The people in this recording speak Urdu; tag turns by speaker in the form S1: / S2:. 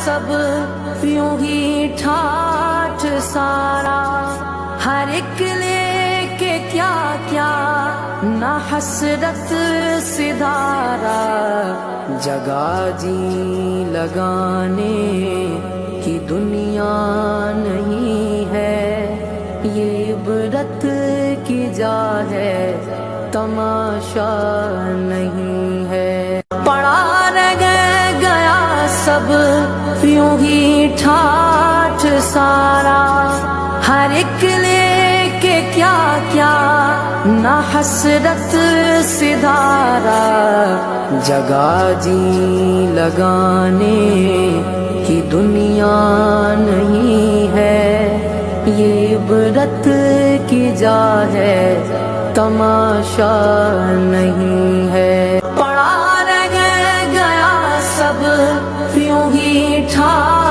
S1: سب یوں ہی ٹھاٹھ سارا، ہر ایک لے کے کیا کیا نہ حسرت سدھارا، جگہ جی لگانے کی دنیا نہیں ہے، یہ عبرت کی جا ہے تماشا نہیں ہے، پڑا رہ گیا سب یوں ہی ٹھاٹھ سارا، ہر ایک لے کے کیا کیا نہ حسرت سدھارا، جگہ جی لگانے کی دنیا نہیں ہے، یہ عبرت کی جا ہے تماشا نہیں ہے، پڑا رہ گیا سب یوں ہی ٹھاٹھ